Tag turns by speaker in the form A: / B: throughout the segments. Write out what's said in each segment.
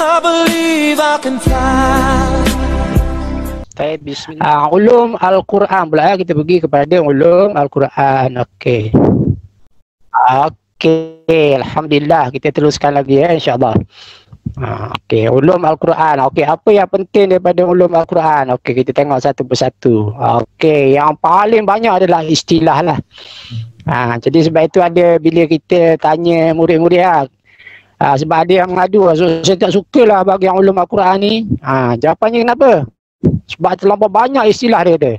A: I believe I can fly.
B: Baik, bismillah. Ulum Al-Quran pula ya. Kita pergi kepada ulum Al-Quran. Okey. Okey, alhamdulillah. Kita teruskan lagi ya, insya-Allah. Okey, ulum Al-Quran. Okey, apa yang penting daripada ulum Al-Quran? Okey, kita tengok satu persatu. Okey, yang paling banyak adalah istilah lah. Jadi sebab itu ada bila kita tanya murid-murid lah. Sebab ada yang mengadu, so, saya tak sukalah bagi yang ulum Al-Quran ni. Jawapannya kenapa? Sebab terlampau banyak istilah dia ada.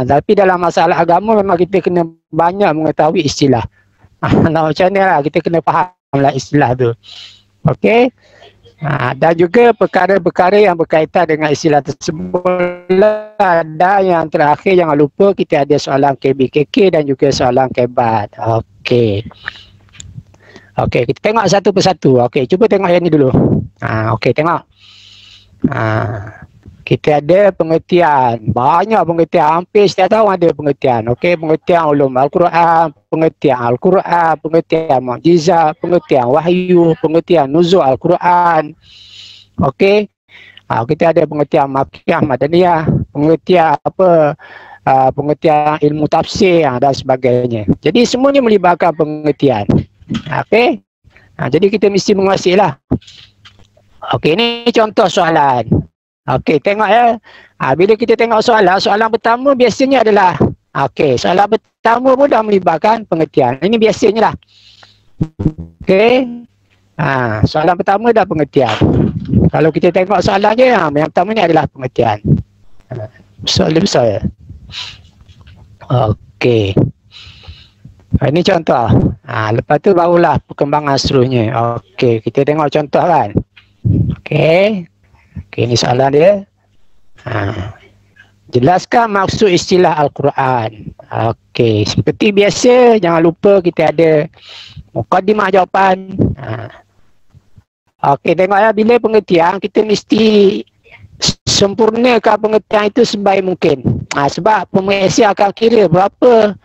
B: Tapi dalam masalah agama memang kita kena banyak mengetahui istilah. Macam mana lah, kita kena fahamlah istilah tu. Okey. Dan juga perkara-perkara yang berkaitan dengan istilah tersebut. Dan yang terakhir, jangan lupa kita ada soalan KBKK dan juga soalan kebat. Okey. Okey, kita tengok satu persatu. Okey, cuba tengok yang ni dulu. Okey, tengok. Kita ada pengertian, banyak pengertian, hampir setiap tahun ada pengertian. Okey, pengertian ulum Al-Quran, pengertian mukjizat, pengertian wahyu, pengertian nuzul Al-Quran. Okey. Kita ada pengertian makkiyah madaniyah, pengertian pengertian ilmu tafsir dan sebagainya. Jadi semuanya melibatkan pengertian. Okey. Jadi kita mesti menguasai lah. Okey, ini contoh soalan. Okey, tengok ya. Bila kita tengok soalan pertama biasanya adalah soalan pertama pun dah melibatkan pengertian. Ini biasanya lah. Okey. Soalan pertama dah pengertian. Kalau kita tengok soalannya, yang pertama ni adalah pengertian. Soalan besar ya. Okey. Ini contoh. Lepas tu barulah perkembangan seterusnya. Okey, kita tengok contoh kan. Okey. Okey, ini soalan dia. Jelaskan maksud istilah Al-Quran. Okey, seperti biasa, jangan lupa kita ada mukadimah jawapan. Okey, tengok ya, bila pengertian, kita mesti sempurnakan pengertian itu sebaik mungkin. Sebab pemeriksa akan kira berapa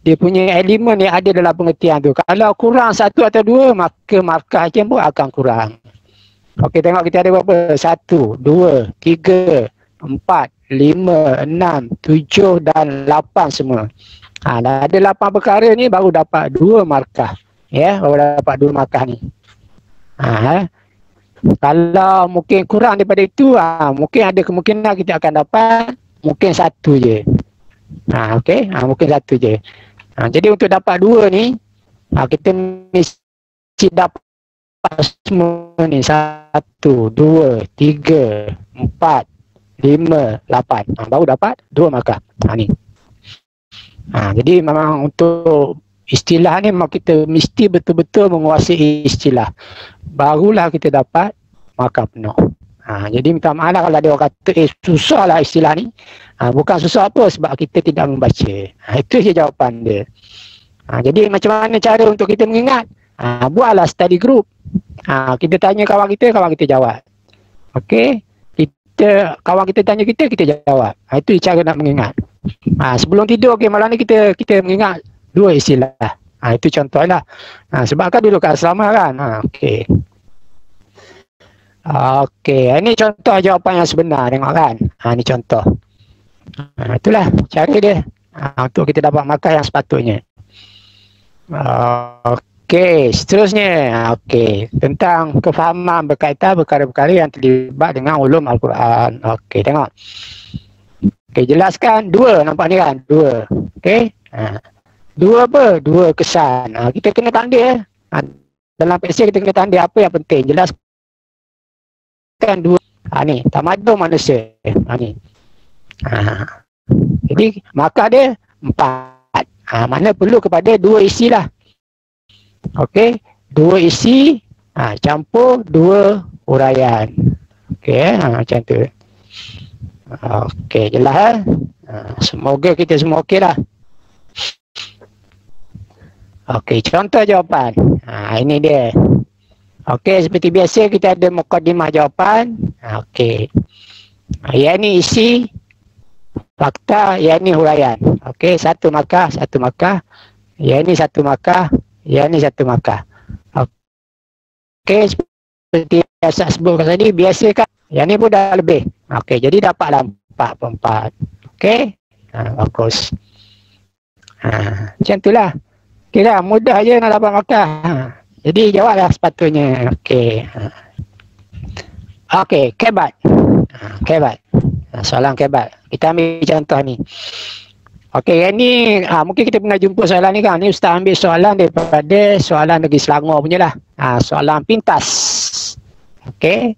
B: dia punya elemen yang ada dalam pengertian tu. Kalau kurang satu atau dua, maka markah je pun akan kurang. Okey, tengok kita ada berapa? 1, 2, 3, 4, 5, 6, 7 dan 8 semua. Dah ada 8 perkara ni baru dapat 2 markah. Ya, baru dapat 2 markah ni. Kalau mungkin kurang daripada itu, mungkin ada kemungkinan kita akan dapat mungkin 1 je. Okey, mungkin 1 je. Jadi untuk dapat 2 ni, kita mesti dapat semua ni 1, 2, 3, 4, 5, 8. Baru dapat 2 markah. Ni. Jadi memang untuk istilah ni memang kita mesti betul-betul menguasai istilah. Barulah kita dapat markah penuh. Jadi minta maaf lah kalau ada orang kata susah lah istilah ni. Bukan susah apa, sebab kita tidak membaca. Itu je jawapan dia. Jadi macam mana cara untuk kita mengingat? Buatlah study group. Kita tanya kawan kita jawab. Okey, kawan kita tanya kita jawab. Itu cara nak mengingat. Sebelum tidur, malam ni kita mengingat 2 istilah. Itu contohlah. Sebab kan dulu kat asrama kan. Okey. Ini contoh jawapan yang sebenar, tengok kan. Ini contoh. Itulah cara dia untuk kita dapat markah yang sepatutnya. Okey, seterusnya. Okey, tentang kefahaman berkaitan perkara-perkara yang terlibat dengan ulum Al-Quran. Okey, tengok. Okey, jelaskan 2, nampak ni kan? 2. Okey. 2 apa? 2 kesan. Kita kena tanda dalam pensel kita kena tanda apa yang penting. Jelaskan 2. Ni, tamadun manusia. Ni. Jadi, markah dia 4. Mana perlu kepada 2 isi lah. Okey, 2 isi campur 2 huraian. Okey, macam tu. Okey, jelas semoga kita semua okey lah. Okey, contoh jawapan. Ini dia. Okey, seperti biasa kita ada mukadimah jawapan. Okey. Yang ni isi, fakta, yang ni huraian. Okey, 1 markah, 1 markah. Yang ni 1 markah. Yang ni 1 markah. Okey, seperti biasa sebut tadi, biasakan. Yang ni pun dah lebih. Okey, jadi dapatlah 4/4. Okey. Bagus. Macam itulah. Kira mudah je nak dapat markah. Jadi jawablah sepatutnya. Okey. Okey, kebat. Kebat. Soalan kebat. Kita ambil contoh ni. Okey, yang ni mungkin kita pernah jumpa soalan ni kan. Ni Ustaz ambil soalan daripada soalan Negeri Selangor punya lah. Soalan pintas. Okey.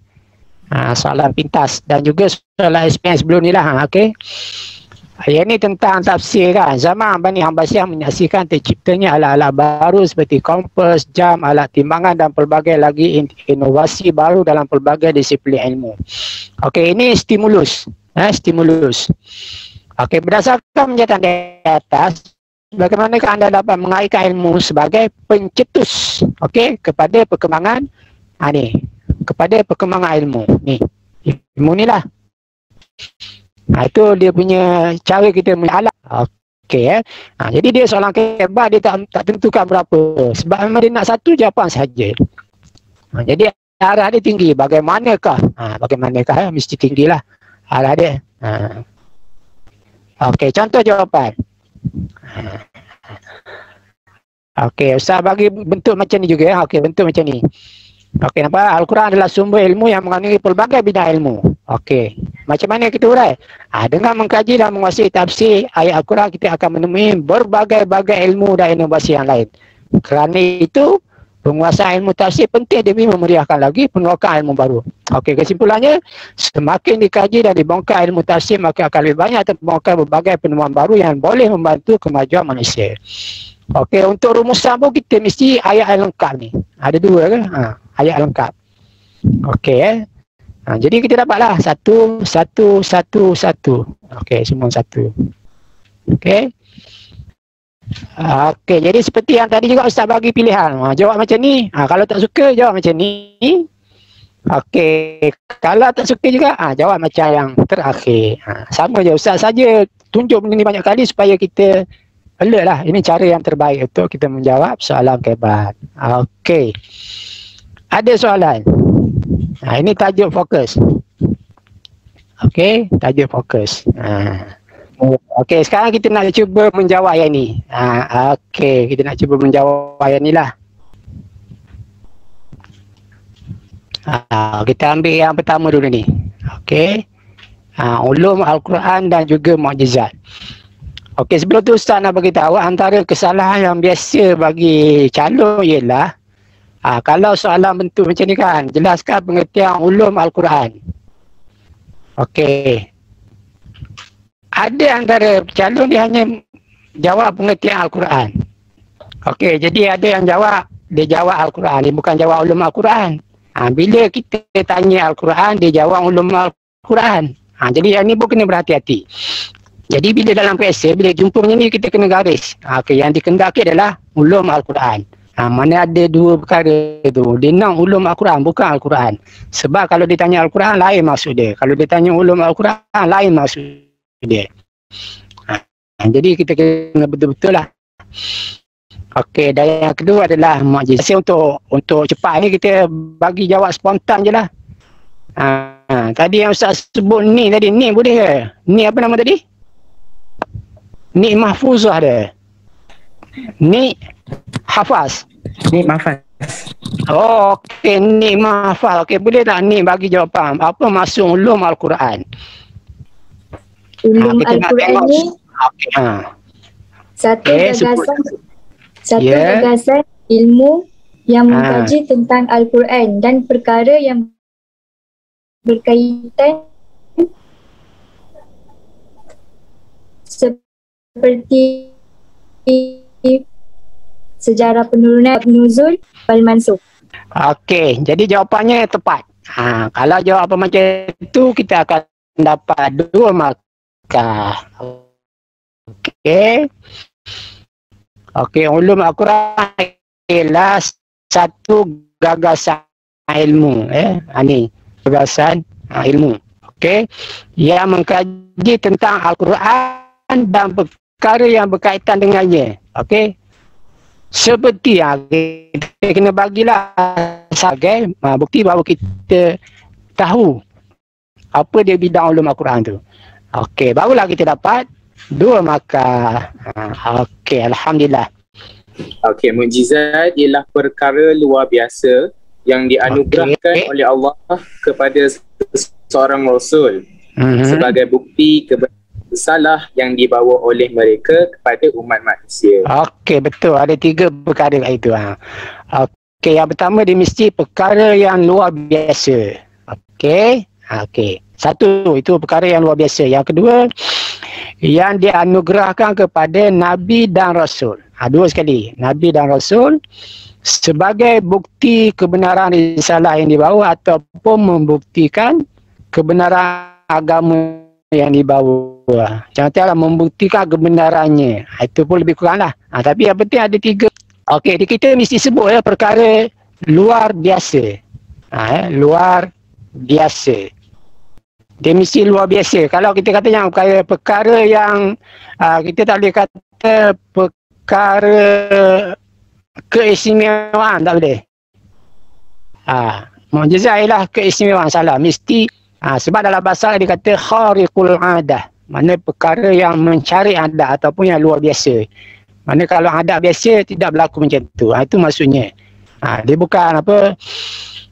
B: Soalan pintas dan juga soalan SPM sebelum ni lah. Okey. Yang ni tentang tafsir kan. Zaman Bani Abbasiyah menyaksikan terciptanya alat-alat baru seperti kompas, jam, alat timbangan dan pelbagai lagi inovasi baru dalam pelbagai disiplin ilmu. Okey, ini stimulus. Stimulus. Okey, berdasarkan pernyataan di atas, bagaimanakah anda dapat mengaitkan ilmu sebagai pencetus, okey, kepada perkembangan kepada perkembangan ilmu. Ni, ilmu ni lah. Itu dia punya cara kita mengalah. Okey, jadi dia soalan kebat, dia tak tentukan berapa. Sebab memang dia nak satu jawapan saja. Jadi arah dia tinggi. Bagaimanakah? Bagaimanakah? Mesti tinggilah arah dia. Okey, contoh jawapan. Okey, Ustaz bagi bentuk macam ni juga. Okey, bentuk macam ni. Okey, nampak? Al-Quran adalah sumber ilmu yang mengandungi pelbagai bidang ilmu. Okey, macam mana kita urai? Dengan mengkaji dan menguasai tafsir ayat Al-Quran, kita akan menemui berbagai-bagai ilmu dan inovasi yang lain. Kerana itu, penguasaan ilmu tafsir penting demi memeriahkan lagi penerokan ilmu baru. Okey, kesimpulannya, semakin dikaji dan dibongkar ilmu tafsir, maka akan lebih banyak terbongkar berbagai penemuan baru yang boleh membantu kemajuan manusia. Okey, untuk rumusan pun kita mesti ayat yang lengkap ni. Ada dua ke? Ayat lengkap. Okey, jadi kita dapatlah 1, 1, 1, 1. Okey, semua 1. Okey. Okey, jadi seperti yang tadi juga Ustaz bagi pilihan. Jawab macam ni. Kalau tak suka, jawab macam ni. Okey, kalau tak suka juga, jawab macam yang terakhir. Sama je, Ustaz saja tunjuk benda ni banyak kali supaya kita alert lah. Ini cara yang terbaik untuk kita menjawab soalan kebat. Okey. Ada soalan. Ini tajuk fokus. Okey, tajuk fokus. Okey, sekarang kita nak cuba menjawab yang ni. Okey, kita nak cuba menjawab yang ni lah. Kita ambil yang pertama dulu ni. Okey. Ulum Al-Quran dan juga mukjizat. Okey, sebelum tu Ustaz nak beritahu antara kesalahan yang biasa bagi calon ialah kalau soalan bentuk macam ni kan, jelaskan pengertian ulum Al-Quran. Okey. Ada antara calon dia hanya jawab pengertian Al-Quran. Okey, jadi ada yang jawab, dia jawab Al-Quran, dia bukan jawab ulum Al-Quran. Bila kita tanya Al-Quran, dia jawab ulum Al-Quran. Jadi yang ni pun kena berhati-hati. Jadi bila dalam PSA, bila jumpa macam ni, kita kena garis. Okey, yang dikendaki adalah ulum Al-Quran. Mana ada dua perkara tu. Dia nak ulum Al-Quran, bukan Al-Quran. Sebab kalau dia tanya Al-Quran, lain maksud dia. Kalau dia tanya ulum Al-Quran, lain maksud dia. Jadi kita kena betul-betul lah. Okey, dan yang kedua adalah mukjizat. Untuk cepat ni kita bagi jawab spontan je lah. Tadi yang Ustaz sebut ni tadi, ni boleh ke? Ni apa nama tadi? Ni mahfuzah dia. Ni hafaz.
C: Ni mahfaz.
B: Oh, okey, ni mahfaz. Okey, boleh tak ni bagi jawapan? Apa maksud ulum Al-Quran?
D: Ulum Al-Quran ni satu gagasan ilmu yang mengkaji tentang Al-Quran dan perkara yang berkaitan seperti sejarah penurunan, nuzul, wal mansukh.
B: Okey, jadi jawapannya tepat. Kalau jawab apa macam itu, kita akan dapat 2 markah. Okey. Okey, ulum Al-Quran ialah satu gagasan ilmu. Ni gagasan ilmu. Okey, yang mengkaji tentang Al-Quran dan perkara yang berkaitan dengannya. Okey. Seperti kita kena bagilah sebagai bukti bahawa kita tahu apa dia bidang ulum Al-Quran tu. Okey, barulah kita dapat 2 markah. Okey, alhamdulillah.
C: Okey, mukjizat ialah perkara luar biasa yang dianugerahkan oleh Allah kepada seorang rasul sebagai bukti kebenaran salah yang dibawa oleh mereka kepada umat manusia.
B: Okey, betul. Ada 3 perkara kat itu. Okey, yang pertama dia mesti perkara yang luar biasa. Okey. Okey. Satu, itu perkara yang luar biasa. Yang kedua, yang dianugerahkan kepada Nabi dan Rasul. 2 sekali. Nabi dan Rasul sebagai bukti kebenaran risalah yang dibawa ataupun membuktikan kebenaran agama yang dibawa. Jangan membuktikan kebenarannya. Itu pun lebih kurang lah. Tapi yang penting ada 3. Okey, kita mesti sebut perkara luar biasa. Luar biasa. Dia mesti luar biasa. Kalau kita kata yang perkara yang kita tak boleh kata perkara keistimewaan, tak boleh. Mukjizat ialah keistimewaan, salah. Mesti sebab dalam bahasa dia kata khariqul adah. Mana perkara yang mencari adat ataupun yang luar biasa. Mana kalau adat biasa tidak berlaku macam tu. Itu maksudnya. Dia bukan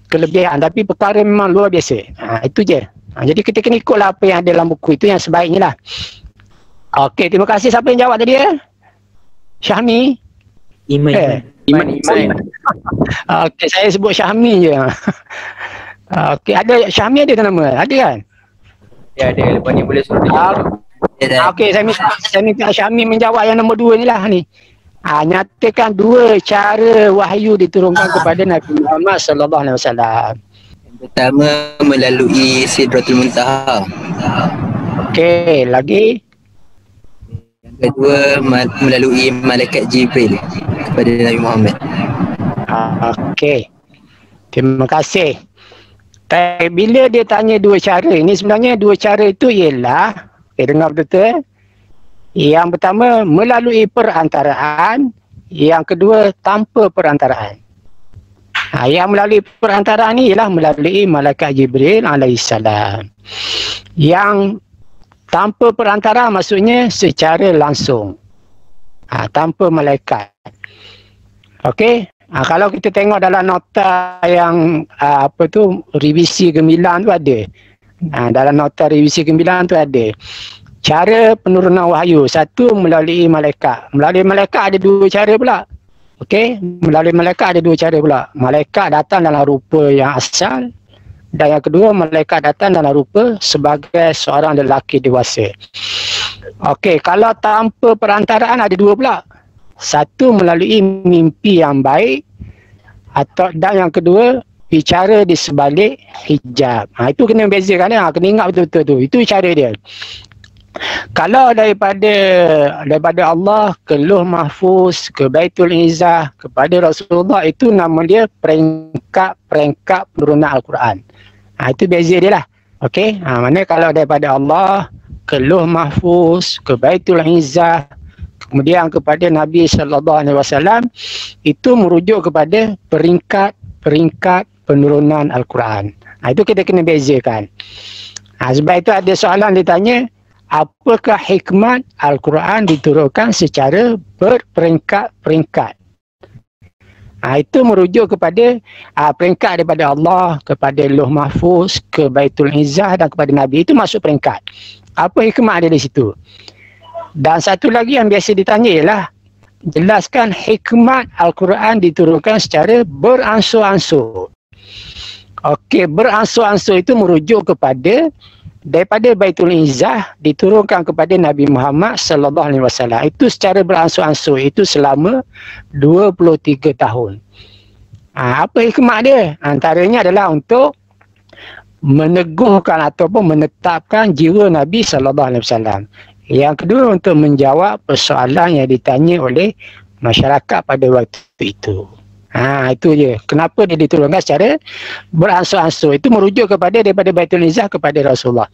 B: kelebihan, tapi perkara memang luar biasa. Itu je. Jadi kita kena ikutlah apa yang ada dalam buku. Itu yang sebaiknya lah. Okey, terima kasih. Siapa yang jawab tadi Syahmi?
E: Iman.
B: Okey, saya sebut Syahmi je. Okey, ada Syahmi ada nama? Ada kan?
E: Ya, ada. Lepas ni boleh suruh dia jawab.
B: Okey, saya minta Syahmi menjawab yang nombor 2 ni lah ni. Nyatakan 2 cara wahyu diturunkan kepada Nabi Muhammad sallallahu alaihi wasallam.
E: Yang pertama melalui Sidratul Muntaha.
B: Okey, lagi?
E: Yang kedua melalui Malaikat Jibril kepada Nabi Muhammad.
B: Okey. Terima kasih. Tapi bila dia tanya 2 cara, ini sebenarnya 2 cara itu ialah, dengar betul-betul. Yang pertama melalui perantaraan, yang kedua tanpa perantaraan. Yang melalui perantaraan ni ialah melalui Malaikat Jibril alaihissalam. Yang tanpa perantaraan maksudnya secara langsung. Tanpa malaikat. Okey. Kalau kita tengok dalam nota yang revisi ke-9 tu ada. Dalam nota revisi ke-9 tu ada. Cara penurunan wahyu. Satu melalui malaikat. Melalui malaikat ada 2 cara pula. Okey, melalui malaikat ada 2 cara pula. Malaikat datang dalam rupa yang asal. Dan yang kedua, malaikat datang dalam rupa sebagai seorang lelaki dewasa. Okey, kalau tanpa perantaraan ada 2 pula. Satu melalui mimpi yang baik, dan yang kedua bicara di sebalik hijab. Itu kena bezakan ya, kena ingat betul-betul tu. Itu cara dia. Kalau daripada Allah ke Lauh Mahfuz, ke Baitul Izzah, kepada Rasulullah, itu nama dia peringkat penurunan Al-Quran. Itu beza dia lah. Okey, mana kalau daripada Allah ke Lauh Mahfuz, ke Baitul Izzah, kemudian kepada Nabi sallallahu alaihi wasallam, itu merujuk kepada peringkat penurunan Al-Quran. Itu kita kena bezakan. Sebab itu ada soalan ditanya, apakah hikmat Al-Quran diturunkan secara berperingkat-peringkat? Itu merujuk kepada peringkat daripada Allah, kepada Lauh Mahfuz, ke Baitul Izzah dan kepada Nabi. Itu masuk peringkat. Apa hikmat dia di situ? Dan satu lagi yang biasa ditanya ialah, jelaskan hikmat Al-Quran diturunkan secara beransur-ansur. Okey, beransur-ansur itu merujuk kepada daripada Baitul Izzah diturunkan kepada Nabi Muhammad sallallahu alaihi wasallam. Itu secara beransur-ansur, itu selama 23 tahun. Apa hikmat dia? Antaranya adalah untuk meneguhkan ataupun menetapkan jiwa Nabi sallallahu alaihi wasallam. Yang kedua, untuk menjawab persoalan yang ditanya oleh masyarakat pada waktu itu. Itu je. Kenapa dia diturunkan secara beransur-ansur? Itu merujuk kepada daripada Baitul Izzah kepada Rasulullah.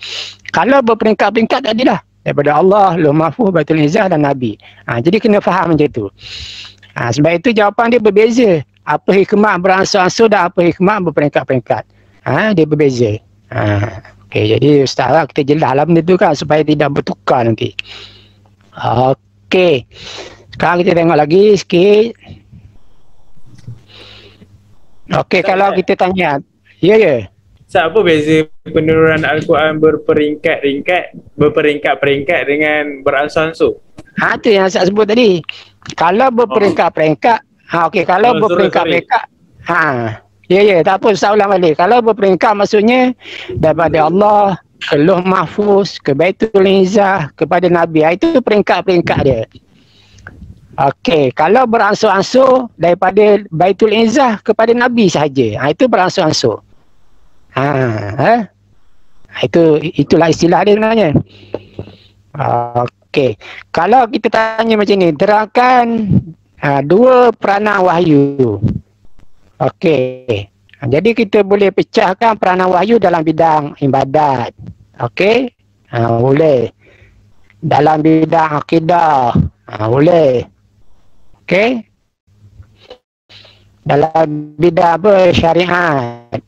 B: Kalau berperingkat-peringkat tadi lah. Daripada Allah, Lauh Mahfuz, Baitul Izzah dan Nabi. Jadi kena faham macam tu. Sebab itu jawapan dia berbeza. Apa hikmah beransur-ansur dan apa hikmah berperingkat-peringkat. Dia berbeza. Okey, jadi Ustaz kita jelas lah benda tu kan supaya tidak bertukar nanti. Okey. Sekarang kita tengok lagi sikit. Okey, kalau kita tanya. Ya.
C: Ustaz, apa beza penurunan Al-Quran berperingkat-peringkat dengan beransur-ansur?
B: Tu yang saya sebut tadi. Kalau berperingkat-peringkat, okey, kalau berperingkat-peringkat, ya, tak apa, saya ulang balik. Kalau berperingkat maksudnya daripada Allah ke Lauh Mahfuz, ke Baitul Izzah, kepada Nabi. Itu peringkat-peringkat dia. Okey, kalau beransur-ansur daripada Baitul Izzah kepada Nabi sahaja. Itu beransur-ansur. Itulah istilah dia sebenarnya. Okey. Kalau kita tanya macam ni, terangkan dua peranan wahyu. Okey. Jadi kita boleh pecahkan peranan wahyu dalam bidang ibadat. Okey? Boleh. Dalam bidang akidah. Boleh. Okey? Dalam bidang apa? Syariat.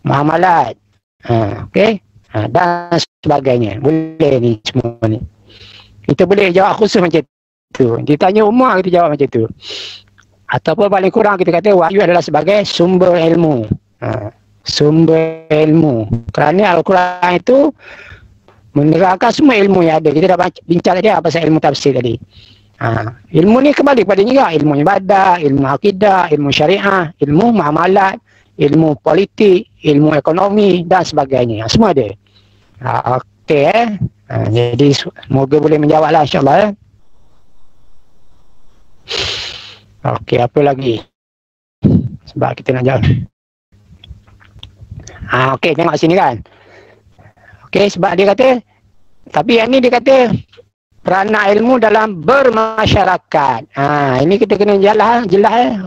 B: Muamalat. Okey? Dan sebagainya. Boleh ni semua ni. Kita boleh jawab khusus macam tu. Ditanya umum, kita jawab macam tu. Ataupun paling kurang kita kata wahyu adalah sebagai sumber ilmu. Sumber ilmu. Kerana Al-Quran itu menerangkan semua ilmu yang ada. Kita dah bincang tadi pasal ilmu tafsir tadi. Ilmu ni kembali pada juga. Ilmu ibadah, ilmu akidah, ilmu syariah, ilmu muamalat, ilmu politik, ilmu ekonomi dan sebagainya. Semua ada. Okey. Jadi semoga boleh menjawablah insya-Allah. Okey, apa lagi? Sebab kita nak jawab. Okey, tengok sini kan. Okey, sebab dia kata, tapi yang ni dia kata peranan ilmu dalam bermasyarakat. Ini kita kena jelas.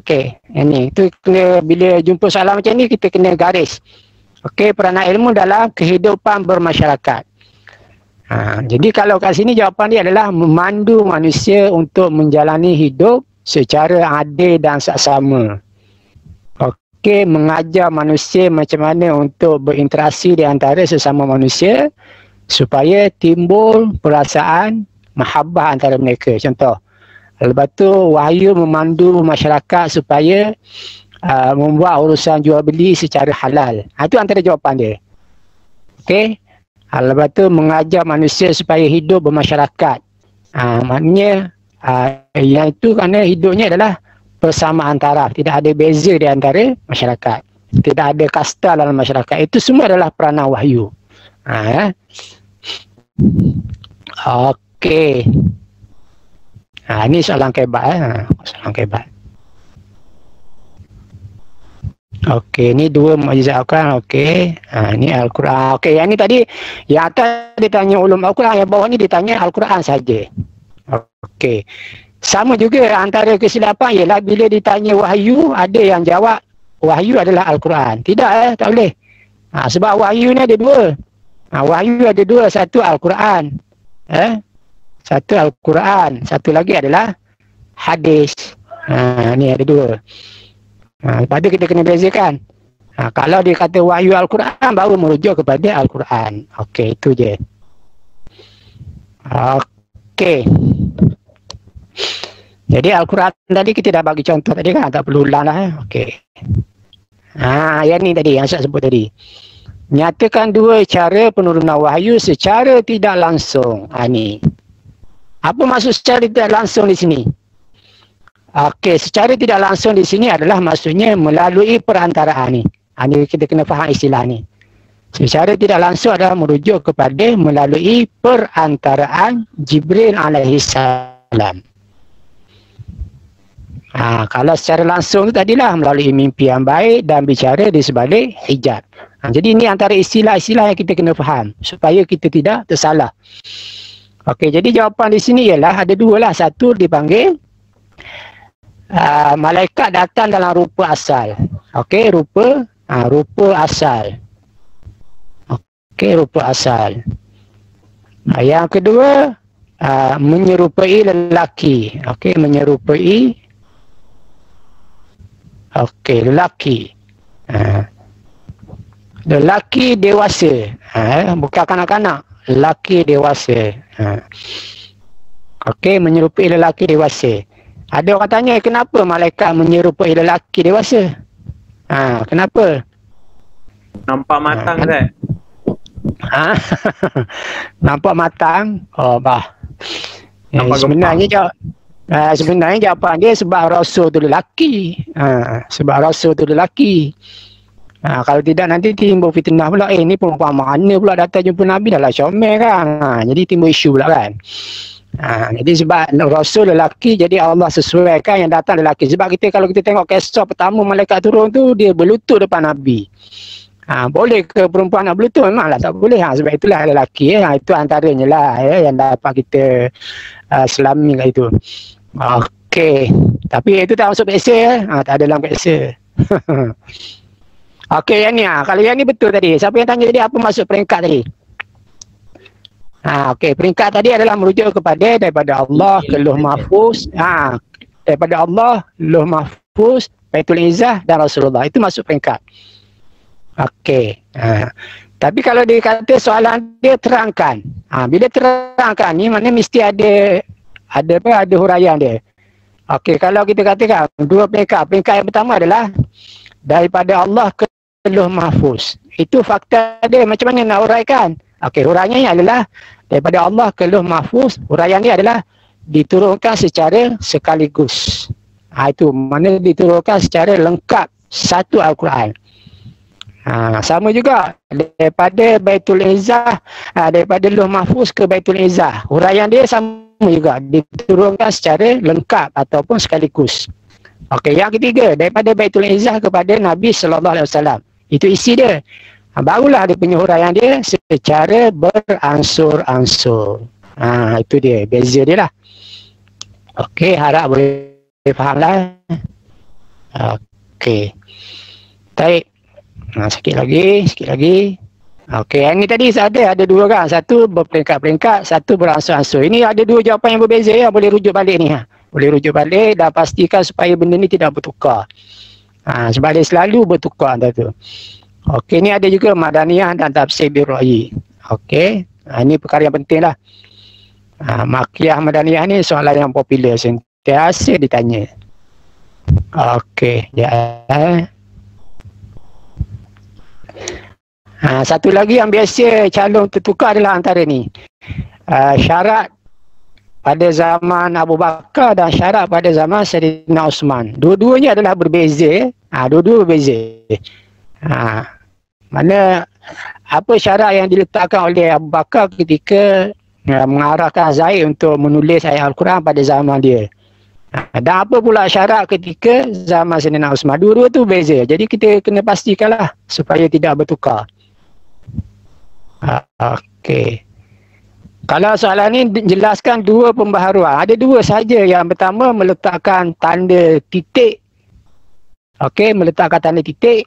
B: Okey, yang ni tu kena, bila jumpa soalan macam ni kita kena garis. Okey, peranan ilmu dalam kehidupan bermasyarakat. Jadi kalau kat sini jawapan dia adalah memandu manusia untuk menjalani hidup secara adil dan saksama. Okey, mengajar manusia macam mana untuk berinteraksi di antara sesama manusia supaya timbul perasaan mahabbah antara mereka. Contoh, lepas tu wahyu memandu masyarakat supaya membuat urusan jual beli secara halal. Itu antara jawapan dia. Okey. Lepas tu mengajar manusia supaya hidup bermasyarakat. Maknanya yang itu kerana hidupnya adalah persamaan taraf. Tidak ada beza di antara masyarakat. Tidak ada kasta dalam masyarakat. Itu semua adalah peranan wahyu. Okey. Ini soalan kebat. Soalan kebat. Okey, ni dua mukjizat Al-Quran. Okey. Ni Al-Quran. Okey, yang ni tadi yang atas ditanya ulum Al-Quran, yang bawah ni ditanya Al-Quran saja. Okey. Sama juga antara kesilapan ialah bila ditanya wahyu, ada yang jawab wahyu adalah Al-Quran. Tidak, tak boleh. Sebab wahyu ni ada dua. Wahyu ada dua, satu Al-Quran. Satu Al-Quran, satu lagi adalah hadis. Ni ada dua. Lepas tu kita kena bezakan. Kalau dia kata wahyu Al-Quran, baru merujuk kepada Al-Quran. Okey, itu je. Okey. Jadi Al-Quran tadi kita dah bagi contoh tadi kan, tak perlu ulang lah. Okey. Yang ni tadi, yang saya sebut tadi. Nyatakan dua cara penurunan wahyu secara tidak langsung. Ni. Apa maksud secara tidak langsung di sini? Okey, secara tidak langsung di sini adalah maksudnya melalui perantaraan ni. Ini kita kena faham istilah ni. Secara tidak langsung adalah merujuk kepada melalui perantaraan Jibril alaihissalam. Kalau secara langsung tu tadilah melalui mimpi yang baik dan bicara di sebalik hijab. Jadi ini antara istilah-istilah yang kita kena faham supaya kita tidak tersalah. Okey, jadi jawapan di sini ialah ada dua lah. Satu dipanggil malaikat datang dalam rupa asal. Okey, rupa asal. Okey, rupa asal. Yang kedua menyerupai lelaki. Okey, menyerupai Okey, lelaki. Lelaki dewasa. Bukan kanak-kanak. Lelaki dewasa. Okey, menyerupai lelaki dewasa. Ada orang tanya, kenapa malaikat menyerupai lelaki dewasa? Kenapa?
C: Nampak matang kan?
B: Nampak matang. Oh, bah.
C: Nampak
B: Sebenarnya jawapan dia sebab Rasul tu lelaki. Sebab Rasul tu lelaki. Kalau tidak nanti timbul fitnah pula. Ni perempuan mana pula datang jumpa Nabi, dah lah comel kan. Jadi timbul isu pula kan. Jadi sebab Rasul lelaki, jadi Allah sesuaikan yang datang lelaki. Sebab kalau kita tengok kisah pertama malaikat turun tu, dia berlutut depan Nabi. Boleh ke perempuan nak berlutut? Memanglah tak boleh. Sebab itulah lelaki. Itu antaranya lah yang dapat kita selami kat itu. Okey. Tapi itu tak masuk peksa. Tak ada dalam peksa. Okey, yang ni. Kalau yang ni betul tadi. Siapa yang tanya tadi apa maksud peringkat tadi? Okey, peringkat tadi adalah merujuk kepada daripada Allah ke Lauh Mahfuz. Daripada Allah, Lauh Mahfuz, Baitul Izzah dan Rasulullah. Itu masuk peringkat. Okey. Tapi kalau dia kata soalan dia terangkan. Bila terangkan ni maknanya mesti ada huraian dia. Okey, kalau kita katakan dua peringkat. Peringkat yang pertama adalah daripada Allah ke Lauh Mahfuz. Itu fakta dia. Macam mana nak huraikan? Okey, huraiannya adalah daripada Allah ke Lauh Mahfuz. Huraian dia adalah diturunkan secara sekaligus. Itu mana diturunkan secara lengkap satu Al-Quran. Sama juga daripada Baitul Izzah, daripada Lauh Mahfuz ke Baitul Izzah. Huraian dia sama juga, diturunkan secara lengkap ataupun sekaligus. Okey, yang ketiga daripada Baitul Izzah kepada Nabi sallallahu alaihi wasallam. Itu isi dia. Barulah dia punya huraian dia secara beransur-ansur. Itu dia, beza dia lah. Okey, harap boleh faham lah. Okey. Baik. Sikit lagi. Okey, yang ni tadi ada dua kan. Satu berperingkat-peringkat, satu beransur-ansur. Ini ada dua jawapan yang berbeza ya. Boleh rujuk balik ni. Boleh rujuk balik dan pastikan supaya benda ni tidak bertukar. Sebab dia selalu bertukar antara tu. Okey, ni ada juga Madaniyah dan Tafsir Birra'yi. Okey, ini perkara yang penting lah. Makiyah Madaniyah ni soalan yang popular. Sentiasa ditanya. Okey, satu lagi yang biasa calon tertukar adalah antara ni. Syarat pada zaman Abu Bakar dan syarat pada zaman Sayyidina Osman. Dua-duanya adalah berbeza. Dua-dua berbeza. Mana apa syarat yang diletakkan oleh Abu Bakar ketika mengarahkan Zaid untuk menulis ayat Al-Quran pada zaman dia. Dan apa pula syarat ketika zaman Sayyidina Osman. Dua-dua tu beza. Jadi kita kena pastikanlah supaya tidak bertukar. Okey. Kalau soalan ni jelaskan dua pembaharuan. Ada dua saja. Yang pertama meletakkan tanda titik. Okey, meletakkan tanda titik.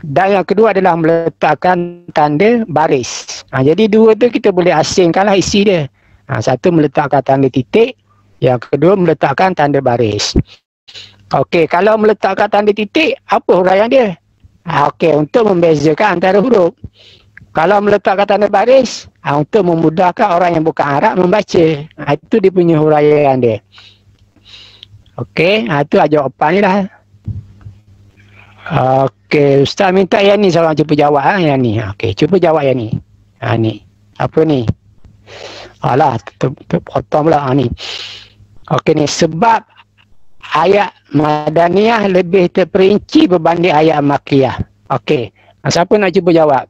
B: Dan yang kedua adalah meletakkan tanda baris. Jadi dua tu kita boleh asingkanlah isi dia. Satu meletakkan tanda titik. Yang kedua meletakkan tanda baris. Okey, kalau meletakkan tanda titik, apa huraian dia? Okey, untuk membezakan antara huruf. Kalau meletakkan tanda baris, untuk memudahkan orang yang bukan Arab membaca. Itu dia punya huraian dia. Okey, itu jawapan ni lah. Okey, Ustaz minta yang ni seorang cuba jawab yang ni. Okey, cuba jawab yang ni. Ni. Apa ni? Alah, terpotong pula ni. Okey ni, sebab ayat Madaniyah lebih terperinci berbanding ayat Makkiyah. Okey, siapa nak cuba jawab?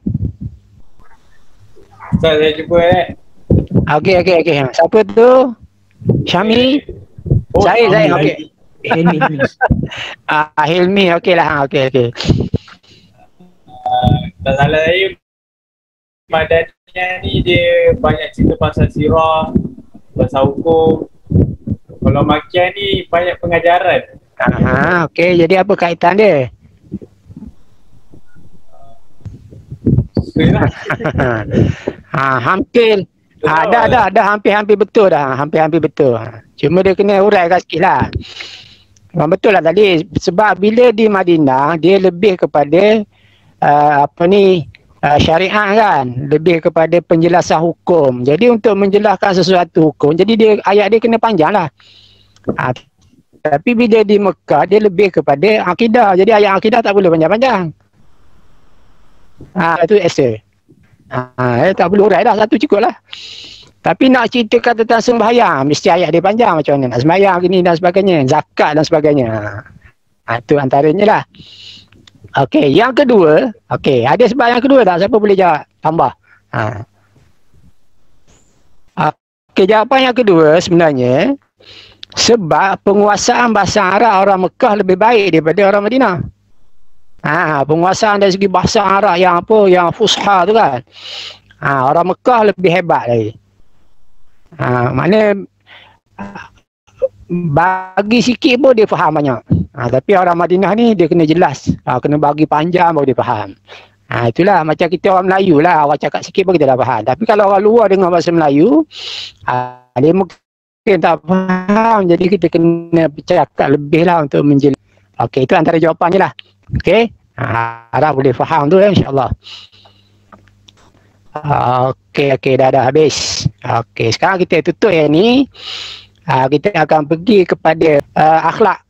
C: Saya cuba
B: Okey. Siapa tu? Syami? Saya. Okey. Hilmi. Okey lah. Okey.
C: Tak salah saya, Madaniyah ni dia banyak cerita pasal sirah, pasal hukum. Kalau Makkiyah ni banyak pengajaran.
B: Okey. Jadi apa kaitan dia? Hampir. Dah hampir-hampir betul dah. Hampir-hampir betul. Cuma dia kena uraikan sikit lah. Betul lah tadi. Sebab bila di Madinah, dia lebih kepada syariah kan. Lebih kepada penjelasan hukum. Jadi untuk menjelaskan sesuatu hukum, jadi dia ayat dia kena panjang lah. Tapi bila di Mekah, dia lebih kepada akidah. Jadi ayat akidah tak boleh panjang-panjang. Itu esok. Tak perlu urai dah, satu cukup lah. Tapi nak ceritakan tentang sembahyang, mesti ayat dia panjang macam mana nak sembahyang gini dan sebagainya, zakat dan sebagainya. Itu antaranya lah. Okey, yang kedua, ada sebab yang kedua tak? Siapa boleh jawab? Tambah. Okey, jawapan yang kedua sebenarnya, sebab penguasaan bahasa Arab orang Mekah lebih baik daripada orang Madinah. Penguasaan dari segi bahasa Arab yang fusha tu kan. Orang Mekah lebih hebat lagi. Maknanya bagi sikit pun dia faham banyak. Tapi orang Madinah ni dia kena jelas. Kena bagi panjang baru dia faham. Itulah macam kita orang Melayu lah. Awak cakap sikit pun kita dah faham. Tapi kalau orang luar dengar bahasa Melayu, dia mungkin tak faham. Jadi kita kena bercakap lebih lah untuk menjelaskan. Okey, itu antara jawapannya lah. Okey, harap boleh faham tu insyaAllah. Okey, dah habis. Okey, sekarang kita tutup yang ni. Kita akan pergi kepada akhlak.